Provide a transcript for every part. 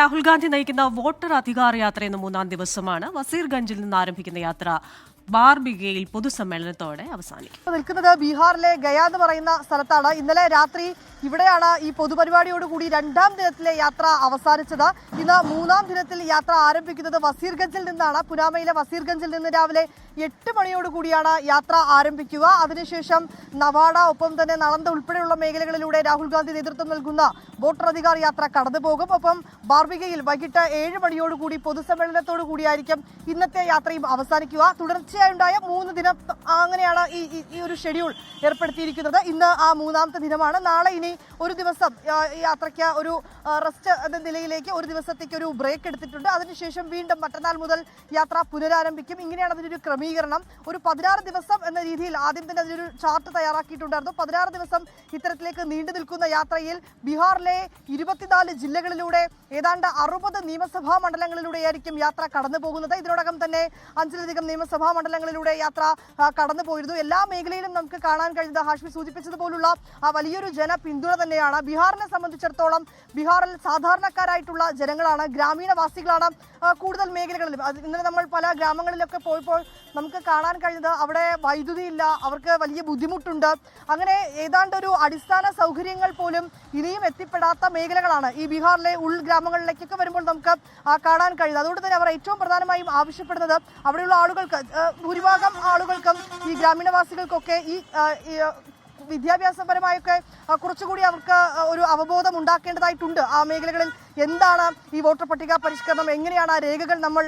രാഹുൽ ഗാന്ധി നയിക്കുന്ന വോട്ടർ അധികാർ യാത്ര ഇന്ന് മൂന്നാം ദിവസമാണ്. വസീർഗഞ്ചിൽ നിന്ന് ആരംഭിക്കുന്ന യാത്ര ബാർബിഗയിൽ പൊതുസമ്മേളനത്തോടെ അവസാനിക്കും. നിൽക്കുന്നത് ബീഹാറിലെ ഗയ എന്ന് പറയുന്ന സ്ഥലത്താണ്. ഇന്നലെ രാത്രി ഇവിടെയാണ് ഈ പൊതുപരിപാടിയോടുകൂടി രണ്ടാം ദിനത്തിലെ യാത്ര അവസാനിച്ചത്. ഇന്ന് മൂന്നാം ദിനത്തിൽ യാത്ര ആരംഭിക്കുന്നത് വസീർഗഞ്ചിൽ നിന്നാണ്. പുനാമയിലെ വസീർഗഞ്ചിൽ നിന്ന് രാവിലെ 8 മണിയോടുകൂടിയാണ് യാത്ര ആരംഭിക്കുക. അതിനുശേഷം നവാഡ, ഒപ്പം തന്നെ നളന്ദ ഉൾപ്പെടെയുള്ള മേഖലകളിലൂടെ രാഹുൽ ഗാന്ധി നേതൃത്വം നൽകുന്ന വോട്ടർ അധികാർ യാത്ര കടന്നുപോകും. ഒപ്പം ബാർബിഗയിൽ വൈകിട്ട് 7 മണിയോടുകൂടി പൊതുസമ്മേളനത്തോടു കൂടിയായിരിക്കും ഇന്നത്തെ യാത്രയും അവസാനിക്കുക. തുടർച്ചയായുണ്ടായ 3 ദിനം അങ്ങനെയാണ് ഈ ഒരു ഷെഡ്യൂൾ ഏർപ്പെടുത്തിയിരിക്കുന്നത്. ഇന്ന് ആ മൂന്നാമത്തെ ദിനമാണ്. നാളെ ഇനി ഒരു ദിവസം യാത്രയ്ക്ക് ഒരു റെസ്റ്റ് എന്ന നിലയിലേക്ക് ഒരു ദിവസത്തേക്ക് ഒരു ബ്രേക്ക് എടുത്തിട്ടുണ്ട്. അതിനുശേഷം വീണ്ടും മറ്റന്നാൾ മുതൽ യാത്ര പുനരാരംഭിക്കും. ഇങ്ങനെയാണ് അതിനൊരു ക്രമീകരണം. ഒരു 16 ദിവസം എന്ന രീതിയിൽ ആദ്യം തന്നെ അതിനൊരു ചാർട്ട് തയ്യാറാക്കിയിട്ടുണ്ടായിരുന്നു. 16 ദിവസം ഇത്തരത്തിലേക്ക് നീണ്ടു നിൽക്കുന്ന യാത്രയിൽ ബീഹാറിലെ 24 ജില്ലകളിലൂടെ ഏതാണ്ട് 60 നിയമസഭാ മണ്ഡലങ്ങളിലൂടെയായിരിക്കും യാത്ര കടന്നു പോകുന്നത്. ഇതിനോടകം തന്നെ 5ലധികം നിയമസഭാ മണ്ഡലങ്ങളിലൂടെ യാത്ര കടന്നു പോയിരുന്നു. എല്ലാ മേഖലയിലും നമുക്ക് കാണാൻ കഴിയുന്നത് ഹാഷ്മി സൂചിപ്പിച്ചതുപോലുള്ള ആ വലിയൊരു ജനപിന്തുണ തന്നെയാണ്. ബീഹാറിനെ സംബന്ധിച്ചിടത്തോളം ബീഹാറിൽ സാധാരണക്കാരായിട്ടുള്ള ജനങ്ങളാണ്, ഗ്രാമീണവാസികളാണ് കൂടുതൽ മേഖലകളിലും. ഇന്നലെ നമ്മൾ പല ഗ്രാമങ്ങളിലൊക്കെ പോയപ്പോൾ നമുക്ക് കാണാൻ കഴിയുന്നത് അവിടെ വൈദ്യുതി ഇല്ല, അവർക്ക് വലിയ ബുദ്ധിമുട്ടുണ്ട്. അങ്ങനെ ഏതാണ്ട് ഒരു അടിസ്ഥാന സൗകര്യങ്ങൾ പോലും ഇനിയും എത്തിപ്പെടാത്ത മേഖലകളാണ് ഈ ബീഹാറിലെ ഉൾഗ്രാമങ്ങളിലേക്കൊക്കെ വരുമ്പോൾ നമുക്ക് കാണാൻ കഴിയുന്നത്. അതുകൊണ്ട് തന്നെ അവർ ഏറ്റവും പ്രധാനമായും ആവശ്യപ്പെടുന്നത് അവിടെയുള്ള ആളുകൾക്ക്, ഭൂരിഭാഗം ആളുകൾക്കും ഈ ഗ്രാമീണവാസികൾക്കൊക്കെ ഈ വിദ്യാഭ്യാസപരമായൊക്കെ കുറച്ചുകൂടി അവർക്ക് ഒരു അവബോധം ഉണ്ടാക്കേണ്ടതായിട്ടുണ്ട്. ആ മേഖലകളിൽ എന്താണ് ഈ വോട്ടർ പട്ടിക പരിഷ്കരണം, എങ്ങനെയാണ് ആ രേഖകൾ നമ്മൾ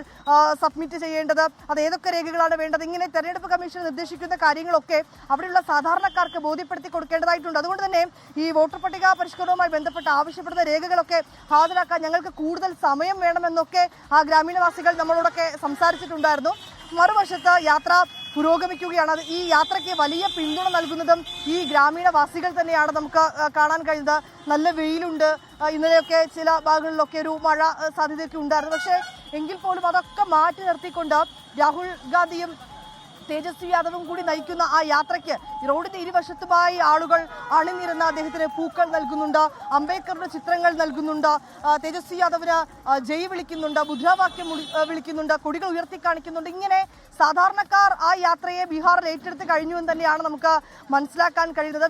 സബ്മിറ്റ് ചെയ്യേണ്ടത്, അത് ഏതൊക്കെ രേഖകളാണ് വേണ്ടത്, ഇങ്ങനെ തെരഞ്ഞെടുപ്പ് കമ്മീഷൻ നിർദ്ദേശിക്കുന്ന കാര്യങ്ങളൊക്കെ അവിടെയുള്ള സാധാരണക്കാർക്ക് ബോധ്യപ്പെടുത്തി കൊടുക്കേണ്ടതായിട്ടുണ്ട്. അതുകൊണ്ട് തന്നെ ഈ വോട്ടർ പട്ടിക പരിഷ്കരണവുമായി ബന്ധപ്പെട്ട് ആവശ്യപ്പെടുന്ന രേഖകളൊക്കെ ഹാജരാക്കാൻ ഞങ്ങൾക്ക് കൂടുതൽ സമയം വേണമെന്നൊക്കെ ആ ഗ്രാമീണവാസികൾ നമ്മളോടൊക്കെ സംസാരിച്ചിട്ടുണ്ടായിരുന്നു. മറുവശത്ത് യാത്ര പുരോഗമിക്കുകയാണ്. ഈ യാത്രയ്ക്ക് വലിയ പിന്തുണ നൽകുന്നതും ഈ ഗ്രാമീണവാസികൾ തന്നെയാണ്. നമുക്ക് കാണാൻ കഴിയുന്നത് നല്ല വെയിലുണ്ട്. ഇന്നലെയൊക്കെ ചില ഭാഗങ്ങളിലൊക്കെ ഒരു മഴ സാധ്യതയൊക്കെ ഉണ്ടായിരുന്നു. പക്ഷേ എങ്കിൽ പോലും അതൊക്കെ മാറ്റി നിർത്തിക്കൊണ്ട് രാഹുൽ ഗാന്ധിയും തേജസ്വി യാദവും കൂടി നയിക്കുന്ന ആ യാത്രയ്ക്ക് റോഡിന്റെ ഇരുവശത്തുമായി ആളുകൾ അണിനിരുന്ന അദ്ദേഹത്തിന് പൂക്കൾ നൽകുന്നുണ്ട്, അംബേദ്കറുടെ ചിത്രങ്ങൾ നൽകുന്നുണ്ട്, തേജസ്വി യാദവിന് ജയ് വിളിക്കുന്നുണ്ട്, മുദ്രാവാക്യം വിളിക്കുന്നുണ്ട്, കൊടികൾ ഉയർത്തി കാണിക്കുന്നുണ്ട്. ഇങ്ങനെ സാധാരണക്കാർ ആ യാത്രയെ ബീഹാറിൽ ഏറ്റെടുത്ത് കഴിഞ്ഞു എന്ന് തന്നെയാണ് നമുക്ക് മനസ്സിലാക്കാൻ കഴിയുന്നത്.